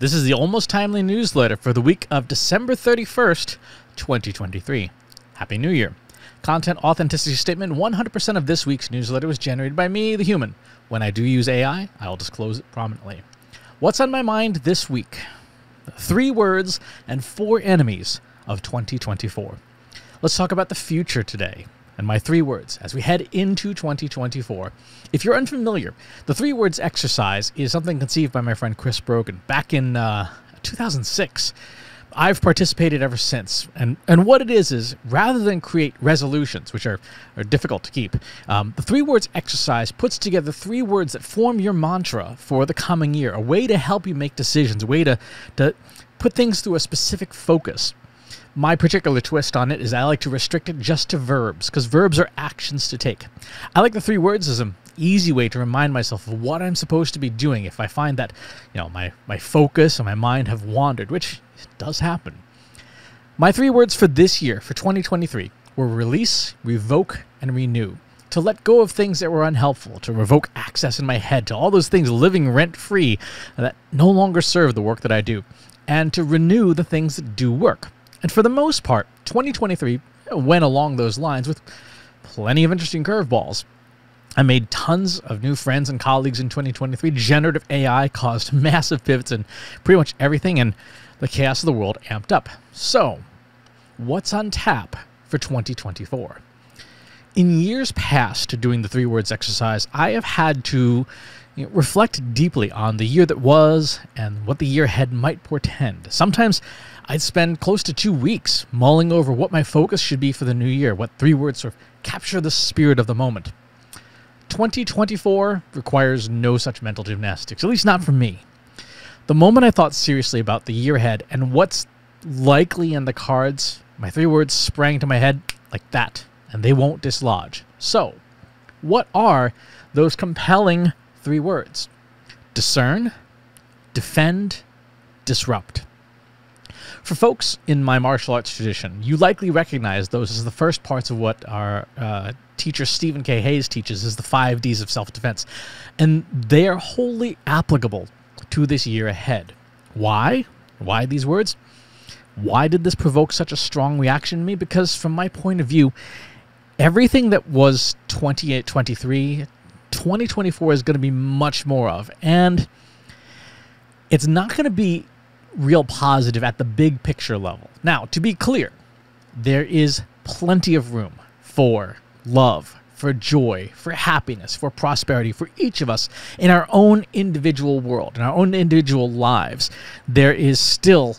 This is the Almost Timely newsletter for the week of December 31st, 2023. Happy New Year. Content authenticity statement: 100% of this week's newsletter was generated by me, the human. When I do use AI, I'll disclose it prominently. What's on my mind this week? 3 words and 4 enemies of 2024. Let's talk about the future today. And my 3 words as we head into 2024. If you're unfamiliar, the 3 words exercise is something conceived by my friend Chris Brogan back in 2006. I've participated ever since. And what it is rather than create resolutions, which are difficult to keep, the 3 words exercise puts together 3 words that form your mantra for the coming year, a way to help you make decisions, a way to put things through a specific focus. My particular twist on it is I like to restrict it just to verbs, because verbs are actions to take. I like the 3 words as an easy way to remind myself of what I'm supposed to be doing if I find that, my focus and my mind have wandered, which does happen. My 3 words for this year, for 2023, were release, revoke, and renew. To let go of things that were unhelpful, to revoke access in my head to all those things living rent-free that no longer serve the work that I do, and to renew the things that do work. And for the most part, 2023 went along those lines with plenty of interesting curveballs. I made tons of new friends and colleagues in 2023. Generative AI caused massive pivots in pretty much everything, and the chaos of the world amped up. So, what's on tap for 2024? In years past, doing the 3 words exercise, I have had to reflect deeply on the year that was and what the year ahead might portend. Sometimes I'd spend close to 2 weeks mulling over what my focus should be for the new year, what 3 words sort of capture the spirit of the moment. 2024 requires no such mental gymnastics, at least not for me. The moment I thought seriously about the year ahead and what's likely in the cards, my 3 words sprang to my head like that, and they won't dislodge. So, what are those compelling 3 words? Discern, defend, disrupt. For folks in my martial arts tradition, you likely recognize those as the first parts of what our teacher Stephen K. Hayes teaches as the 5 Ds of self-defense. And they are wholly applicable to this year ahead. Why? Why these words? Why did this provoke such a strong reaction in me? Because from my point of view, everything that was 2023, 2024 is going to be much more of. And it's not going to be real positive at the big picture level. Now, to be clear, there is plenty of room for love, for joy, for happiness, for prosperity, for each of us in our own individual world, in our own individual lives. There is still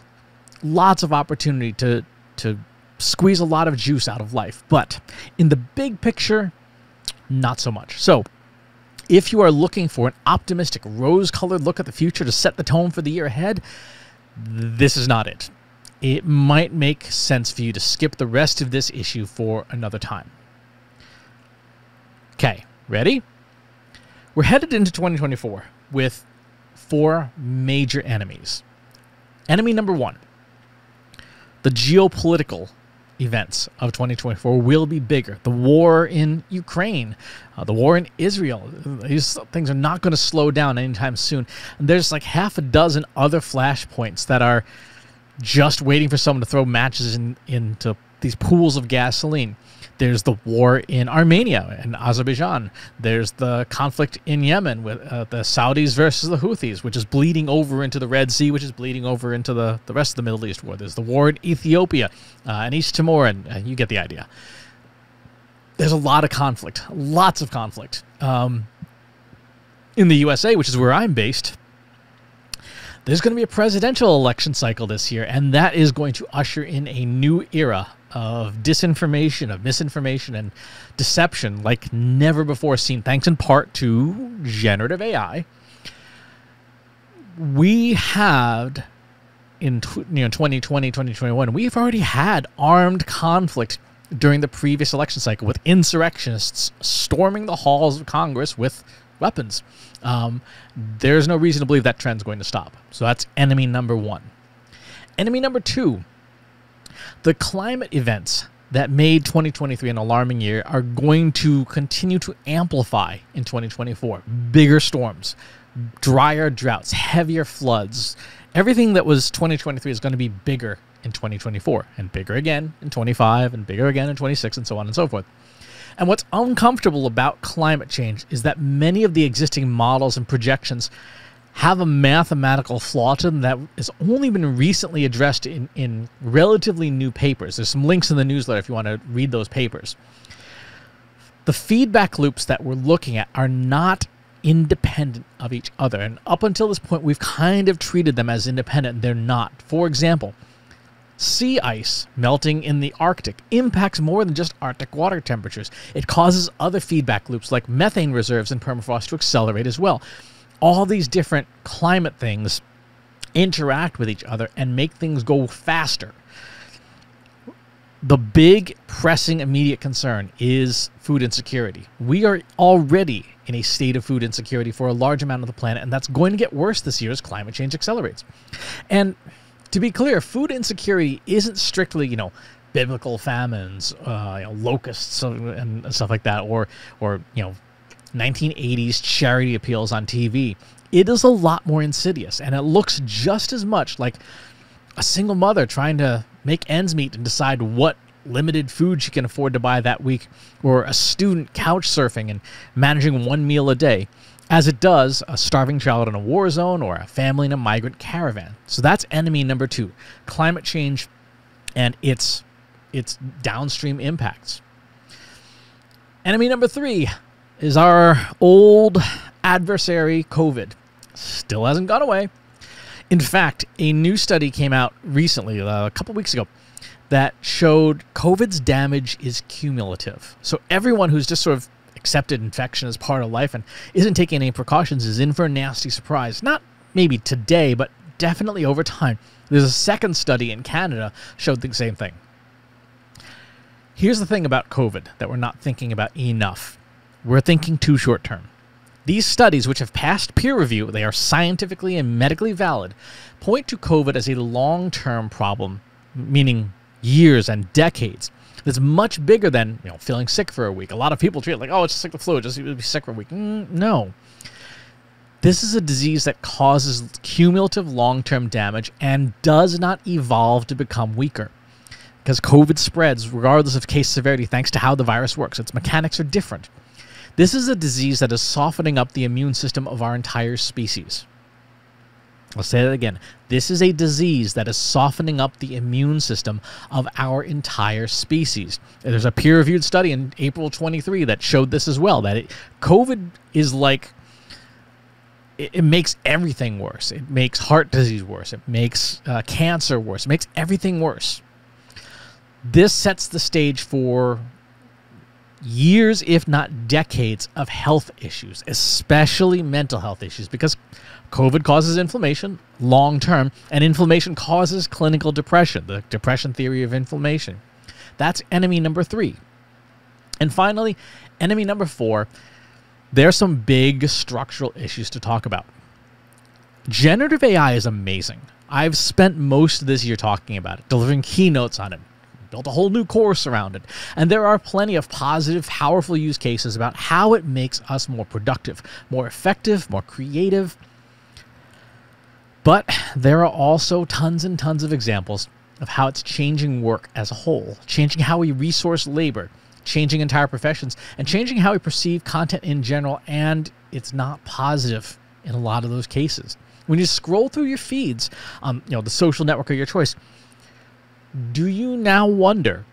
lots of opportunity to squeeze a lot of juice out of life. But in the big picture, not so much. So, if you are looking for an optimistic, rose-colored look at the future to set the tone for the year ahead, this is not it. It might make sense for you to skip the rest of this issue for another time. Okay, ready? We're headed into 2024 with 4 major enemies. Enemy number 1, the geopolitical events of 2024 will be bigger. The war in Ukraine, the war in Israel, these things are not going to slow down anytime soon. And there's like half a dozen other flashpoints that are just waiting for someone to throw matches into these pools of gasoline. There's the war in Armenia and Azerbaijan. There's the conflict in Yemen with the Saudis versus the Houthis, which is bleeding over into the Red Sea, which is bleeding over into the rest of the Middle East war. There's the war in Ethiopia and East Timor, and you get the idea. There's a lot of conflict, lots of conflict. In the USA, which is where I'm based, there's going to be a presidential election cycle this year, and that is going to usher in a new era of disinformation, of misinformation, and deception like never before seen, thanks in part to generative AI. We had, in 2020, 2021, we've already had armed conflict during the previous election cycle with insurrectionists storming the halls of Congress with weapons. There's no reason to believe that trend's going to stop. So that's enemy number 1. Enemy number 2, the climate events that made 2023 an alarming year are going to continue to amplify in 2024. Bigger storms, drier droughts, heavier floods, Everything that was 2023 is going to be bigger in 2024, and bigger again in 25, and bigger again in 26, and so on and so forth. And what's uncomfortable about climate change is that many of the existing models and projections have a mathematical flaw to them that has only been recently addressed in relatively new papers. There's some links in the newsletter if you want to read those papers. The feedback loops that we're looking at are not independent of each other. And up until this point, we've kind of treated them as independent. They're not. For example, sea ice melting in the Arctic impacts more than just Arctic water temperatures. It causes other feedback loops like methane reserves in permafrost to accelerate as well. All these different climate things interact with each other and make things go faster. The big, pressing, immediate concern is food insecurity. We are already in a state of food insecurity for a large amount of the planet, and that's going to get worse this year as climate change accelerates. And to be clear, food insecurity isn't strictly, biblical famines, locusts and stuff like that, or 1980s charity appeals on TV. It is a lot more insidious, and it looks just as much like a single mother trying to make ends meet and decide what limited food she can afford to buy that week, or a student couch surfing and managing one meal a day, as it does a starving child in a war zone or a family in a migrant caravan. So that's enemy number 2, climate change and its downstream impacts. Enemy number 3 is our old adversary, COVID. Still hasn't gone away. In fact, a new study came out recently, a couple weeks ago, that showed COVID's damage is cumulative. So everyone who's just sort of accepted infection as part of life and isn't taking any precautions is in for a nasty surprise. Not maybe today, but definitely over time. There's a second study in Canada showed the same thing. Here's the thing about COVID that we're not thinking about enough. We're thinking too short term. These studies, which have passed peer review, they are scientifically and medically valid, point to COVID as a long-term problem, meaning years and decades. That's much bigger than feeling sick for a week. A lot of people treat it like, oh, it's just like the flu, just be sick for a week. No. This is a disease that causes cumulative long-term damage and does not evolve to become weaker. Because COVID spreads regardless of case severity thanks to how the virus works. Its mechanics are different. This is a disease that is softening up the immune system of our entire species. I'll say that again. This is a disease that is softening up the immune system of our entire species. There's a peer-reviewed study in April 23 that showed this as well, that COVID is like, it makes everything worse. It makes heart disease worse. It makes cancer worse. It makes everything worse. This sets the stage for years, if not decades, of health issues, especially mental health issues, because COVID causes inflammation long-term, and inflammation causes clinical depression, the depression theory of inflammation. That's enemy number 3. And finally, enemy number 4, there are some big structural issues to talk about. Generative AI is amazing. I've spent most of this year talking about it, delivering keynotes on it, built a whole new course around it. And there are plenty of positive, powerful use cases about how it makes us more productive, more effective, more creative. But there are also tons and tons of examples of how it's changing work as a whole, changing how we resource labor, changing entire professions, and changing how we perceive content in general, and it's not positive in a lot of those cases. When you scroll through your feeds on the social network of your choice, do you now wonder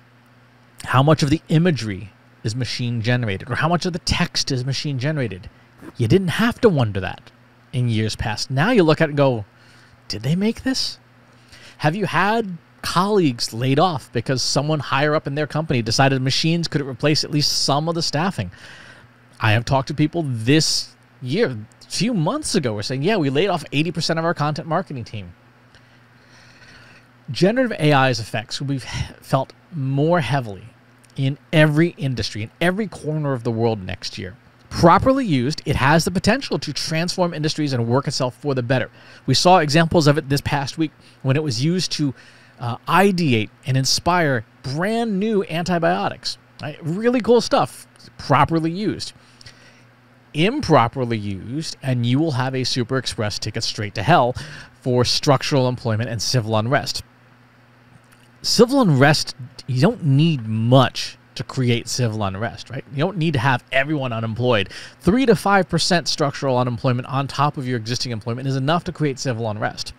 how much of the imagery is machine generated, or how much of the text is machine generated? You didn't have to wonder that in years past. Now you look at it and go, did they make this? Have you had colleagues laid off because someone higher up in their company decided machines could replace at least some of the staffing? I have talked to people this year, a few months ago, were saying, yeah, we laid off 80% of our content marketing team. Generative AI's effects will be felt more heavily in every industry, in every corner of the world next year. Properly used, it has the potential to transform industries and work itself for the better. We saw examples of it this past week when it was used to ideate and inspire brand new antibiotics. Right? Really cool stuff, properly used. Improperly used, and you will have a Super Express ticket straight to hell for structural employment and civil unrest. Civil unrest, you don't need much to create civil unrest, right? You don't need to have everyone unemployed. 3 to 5% structural unemployment on top of your existing employment is enough to create civil unrest.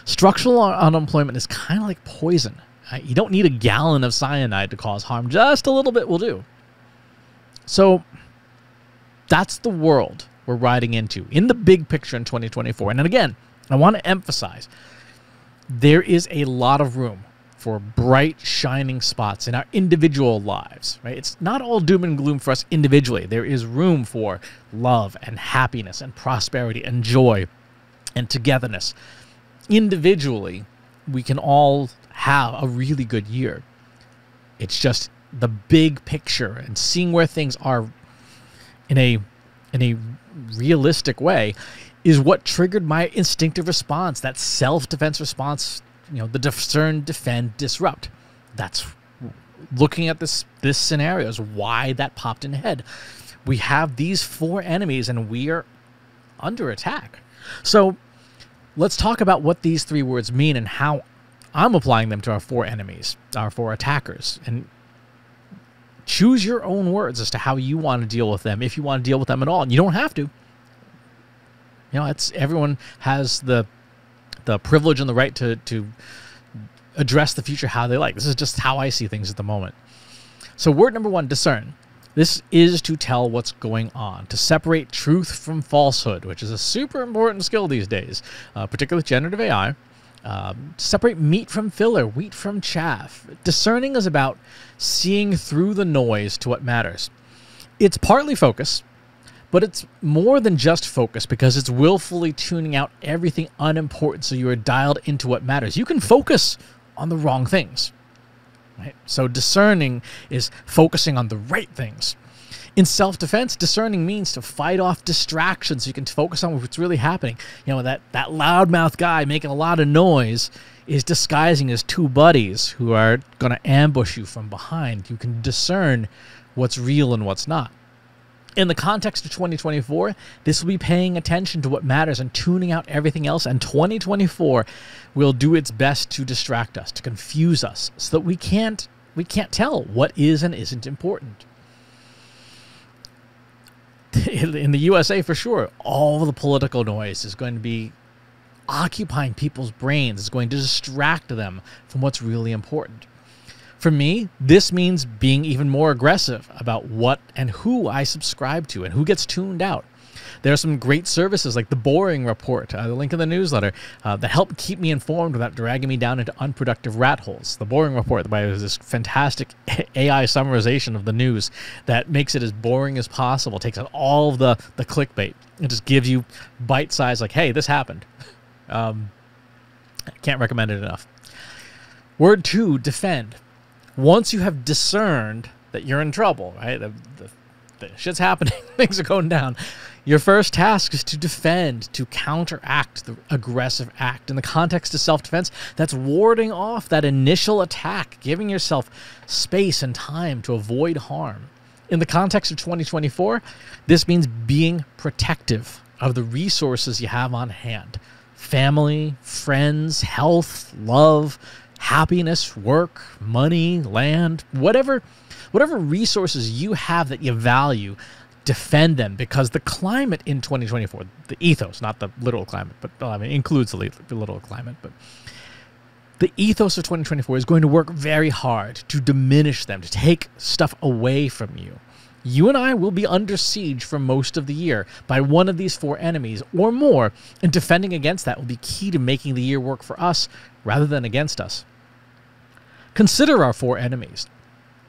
Structural unemployment is kind of like poison. Right? You don't need a gallon of cyanide to cause harm. Just a little bit will do. So that's the world we're riding into in the big picture in 2024. And then again, I want to emphasize, there is a lot of room for bright, shining spots in our individual lives, right? It's not all doom and gloom for us individually. There is room for love and happiness and prosperity and joy and togetherness. Individually, we can all have a really good year. It's just the big picture and seeing where things are in a realistic way is what triggered my instinctive response, that self-defense response. The discern, defend, disrupt. That's looking at this scenario is why that popped in the head. We have these 4 enemies and we are under attack. So let's talk about what these 3 words mean and how I'm applying them to our 4 enemies, our 4 attackers. And choose your own words as to how you want to deal with them, if you want to deal with them at all. And you don't have to. Everyone has the privilege and the right to address the future how they like. This is just how I see things at the moment. So word number 1, discern. This is to tell what's going on, to separate truth from falsehood, which is a super important skill these days, particularly with generative AI. Separate meat from filler, wheat from chaff. Discerning is about seeing through the noise to what matters. It's partly focus, but it's more than just focus because it's willfully tuning out everything unimportant so you are dialed into what matters. You can focus on the wrong things, right? So discerning is focusing on the right things. In self-defense, discerning means to fight off distractions so you can focus on what's really happening. That loudmouth guy making a lot of noise is disguising as 2 buddies who are going to ambush you from behind. You can discern what's real and what's not. In the context of 2024, this will be paying attention to what matters and tuning out everything else. And 2024 will do its best to distract us, to confuse us, so that we can't tell what is and isn't important. In the USA, for sure, all the political noise is going to be occupying people's brains. It's going to distract them from what's really important. For me, this means being even more aggressive about what and who I subscribe to and who gets tuned out. There are some great services like the Boring Report, the link in the newsletter, that help keep me informed without dragging me down into unproductive rat holes. The Boring Report, by is this fantastic AI summarization of the news that makes it as boring as possible, takes out all of the clickbait, and just gives you bite-sized, like, hey, this happened. I can't recommend it enough. Word 2, defend. Once you have discerned that you're in trouble, right? The shit's happening, things are going down. Your first task is to defend, to counteract the aggressive act. In the context of self-defense, that's warding off that initial attack, giving yourself space and time to avoid harm. In the context of 2024, this means being protective of the resources you have on hand. Family, friends, health, love, happiness, work, money, land, whatever resources you have that you value, defend them, because the climate in 2024, the ethos, not the literal climate, but includes the literal climate, but the ethos of 2024 is going to work very hard to diminish them, to take stuff away from you. You and I will be under siege for most of the year by one of these 4 enemies or more, and defending against that will be key to making the year work for us rather than against us. Consider our 4 enemies.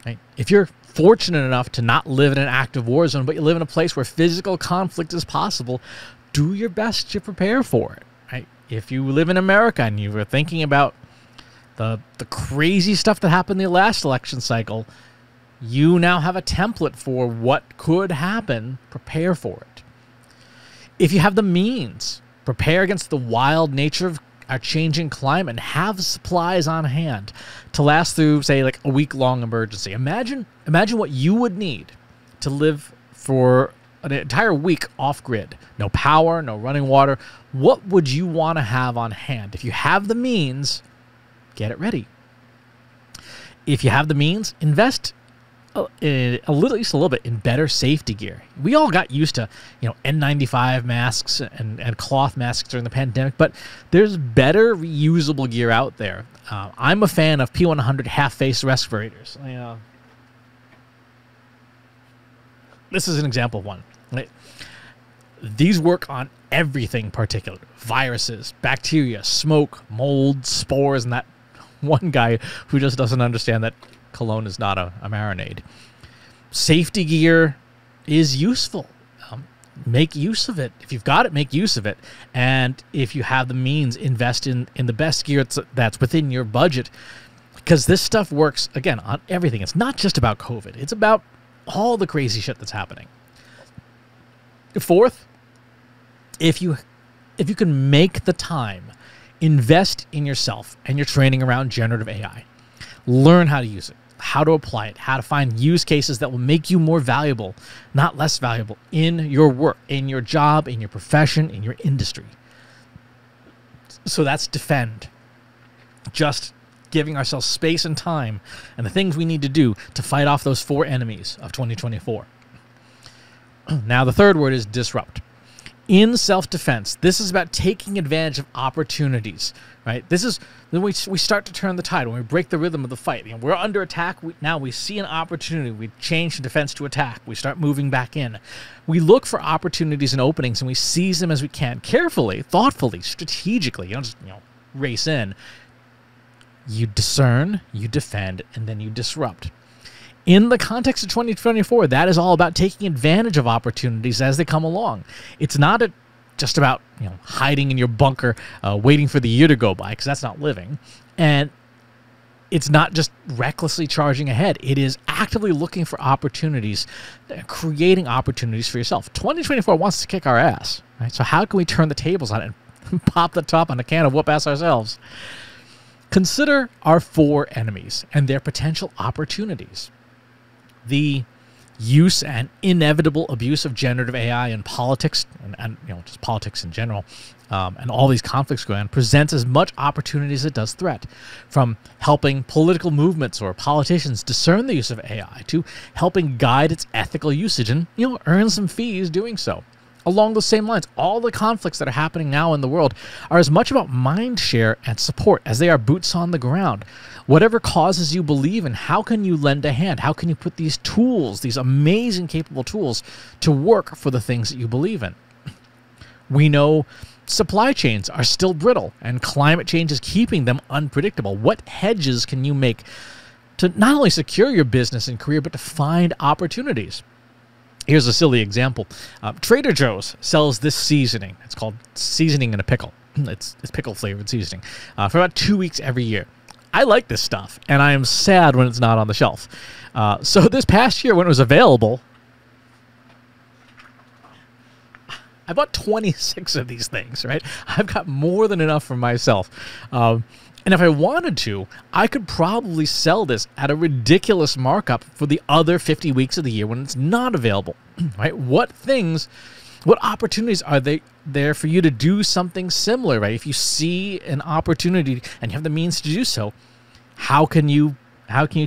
Right? If you're fortunate enough to not live in an active war zone, but you live in a place where physical conflict is possible, do your best to prepare for it. Right? If you live in America and you were thinking about the crazy stuff that happened in the last election cycle, you now have a template for what could happen. Prepare for it. If you have the means, prepare against the wild nature of our changing climate and have supplies on hand to last through, say, like a week-long emergency. Imagine what you would need to live for an entire week off grid, no power, no running water, what would you want to have on hand? If you have the means, get it ready. If you have the means, invest at least a little bit in better safety gear. We all got used to, N95 masks and cloth masks during the pandemic, but there's better reusable gear out there. I'm a fan of P100 half-face respirators. This is an example of one. Right? These work on everything particulate: viruses, bacteria, smoke, mold, spores, and that one guy who just doesn't understand that cologne is not a marinade. Safety gear is useful. Make use of it. If you've got it, make use of it. And if you have the means, invest in the best gear that's within your budget, because this stuff works, again, on everything. It's not just about COVID. It's about all the crazy shit that's happening. Fourth, if you can make the time, invest in yourself and your training around generative AI. Learn how to use it, how to apply it, how to find use cases that will make you more valuable, not less valuable, in your work, in your job, in your profession, in your industry. So that's defend. Just giving ourselves space and time and the things we need to do to fight off those 4 enemies of 2024. Now, the third word is disrupt. In self-defense, this is about taking advantage of opportunities, right? This is when we start to turn the tide, when we break the rhythm of the fight. We're under attack. Now we see an opportunity. We change from defense to attack. We start moving back in. We look for opportunities and openings, and we seize them as we can, carefully, thoughtfully, strategically. You don't just race in. You discern, you defend, and then you disrupt. In the context of 2024, that is all about taking advantage of opportunities as they come along. It's not just about hiding in your bunker, waiting for the year to go by, because that's not living. And it's not just recklessly charging ahead. It is actively looking for opportunities, creating opportunities for yourself. 2024 wants to kick our ass, right? So how can we turn the tables on it and pop the top on a can of whoop ass ourselves? Consider our 4 enemies and their potential opportunities. The use and inevitable abuse of generative AI in politics, and just politics in general, and all these conflicts going on, presents as much opportunity as it does threat. From helping political movements or politicians discern the use of AI to helping guide its ethical usage and earn some fees doing so. Along those same lines, all the conflicts that are happening now in the world are as much about mind share and support as they are boots on the ground. Whatever causes you believe in, how can you lend a hand? How can you put these tools, these amazing, capable tools, to work for the things that you believe in? We know supply chains are still brittle, and climate change is keeping them unpredictable. What hedges can you make to not only secure your business and career, but to find opportunities? Here's a silly example. Trader Joe's sells this seasoning. It's called seasoning in a pickle. It's pickle-flavored seasoning for about 2 weeks every year. I like this stuff, and I am sad when it's not on the shelf. So this past year when it was available, I bought 26 of these things, right? I've got more than enough for myself. And if I wanted to, I could probably sell this at a ridiculous markup for the other 50 weeks of the year when it's not available, right? What opportunities are there for you to do something similar, right? If you see an opportunity and you have the means to do so, how can you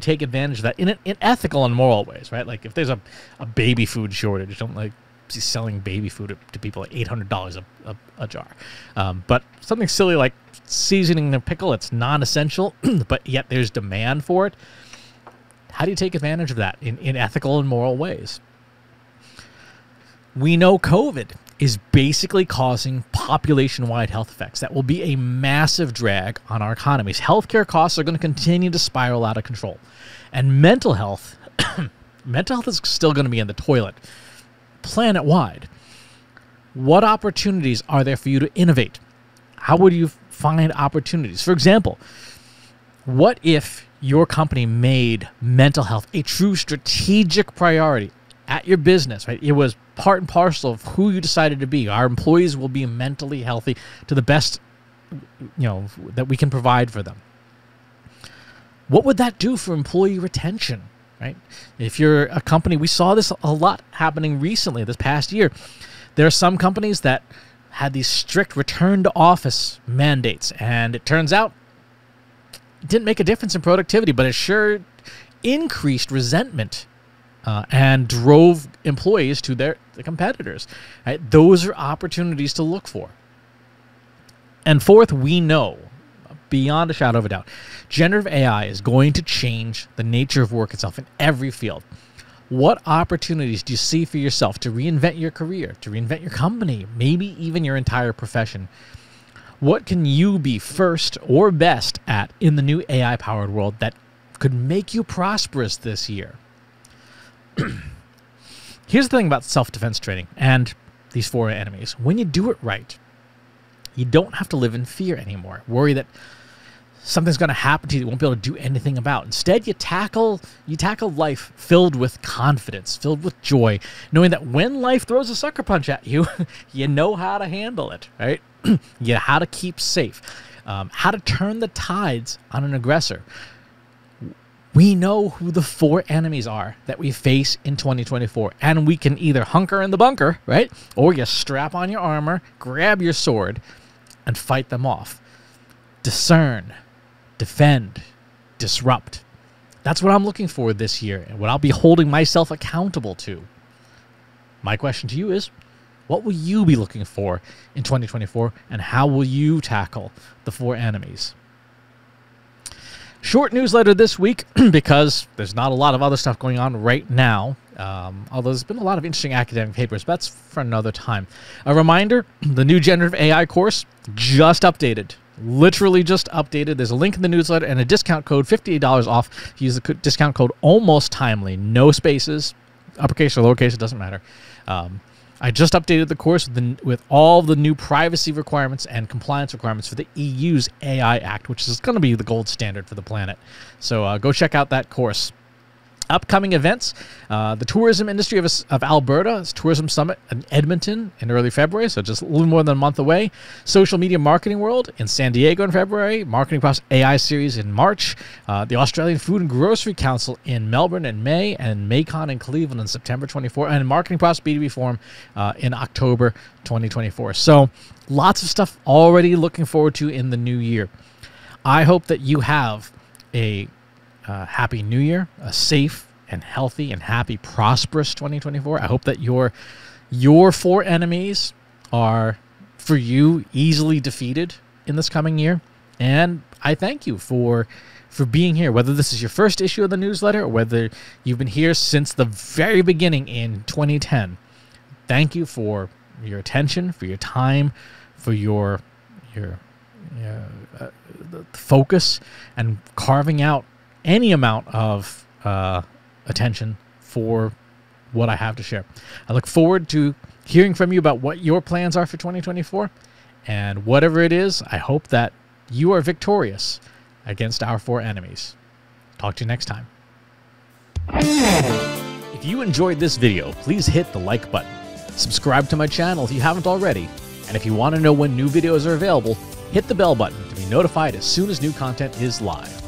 take advantage of that in ethical and moral ways, right? Like if there's a baby food shortage, don't be selling baby food to people at $800 a jar. But something silly like seasoning in a pickle, it's non-essential, but yet there's demand for it. How do you take advantage of that in ethical and moral ways? We know COVID is basically causing population-wide health effects that will be a massive drag on our economies. Healthcare costs are going to continue to spiral out of control. And mental health, mental health is still going to be in the toilet, planet-wide. What opportunities are there for you to innovate? How would you find opportunities? For example, what if your company made mental health a true strategic priority at your business, right? It was part and parcel of who you decided to be. Our employees will be mentally healthy to the best, that we can provide for them. What would that do for employee retention? right? If you're a company, we saw this a lot happening recently, this past year. There are some companies that had these strict return to office mandates, and it turns out it didn't make a difference in productivity, but it sure increased resentment and drove employees to the competitors. Right? Those are opportunities to look for. And fourth, we know, beyond a shadow of a doubt, generative AI is going to change the nature of work itself in every field. What opportunities do you see for yourself to reinvent your career, to reinvent your company, maybe even your entire profession? What can you be first or best at in the new AI-powered world that could make you prosperous this year? Here's the thing about self-defense training and these four enemies. When you do it right, you don't have to live in fear anymore. Worry that something's going to happen to you that you won't be able to do anything about. Instead, you tackle life filled with confidence, filled with joy, knowing that when life throws a sucker punch at you, you know how to handle it, right? You know how to keep safe, how to turn the tides on an aggressor. We know who the four enemies are that we face in 2024, and we can either hunker in the bunker, right? Or you strap on your armor, grab your sword, and fight them off. Discern, defend, disrupt. That's what I'm looking for this year, and what I'll be holding myself accountable to. My question to you is, what will you be looking for in 2024, and how will you tackle the four enemies? Short newsletter this week because there's not a lot of other stuff going on right now, although there's been a lot of interesting academic papers, but that's for another time. A reminder, the new generative AI course just updated. Literally just updated. There's a link in the newsletter and a discount code, $58 off. Use the discount code almost timely. No spaces, uppercase or lowercase, it doesn't matter. I just updated the course with all the new privacy requirements and compliance requirements for the EU's AI Act, which is going to be the gold standard for the planet. So go check out that course. Upcoming events, the tourism industry of Alberta's Tourism Summit in Edmonton in early February, so just a little more than a month away. Social Media Marketing World in San Diego in February. Marketing Across AI series in March. The Australian Food and Grocery Council in Melbourne in May, and MACON in Cleveland in September 24, and Marketing Across B2B Forum in October 2024. So lots of stuff already looking forward to in the new year. I hope that you have a happy new year, a safe and healthy and happy, prosperous 2024. I hope that your four enemies are, for you, easily defeated in this coming year. And I thank you for being here, whether this is your first issue of the newsletter or whether you've been here since the very beginning in 2010. Thank you for your attention, for your time, for your focus, and carving out any amount of attention for what I have to share. I look forward to hearing from you about what your plans are for 2024. And whatever it is, I hope that you are victorious against our four enemies. Talk to you next time. If you enjoyed this video, please hit the like button. Subscribe to my channel if you haven't already. And if you want to know when new videos are available, hit the bell button to be notified as soon as new content is live.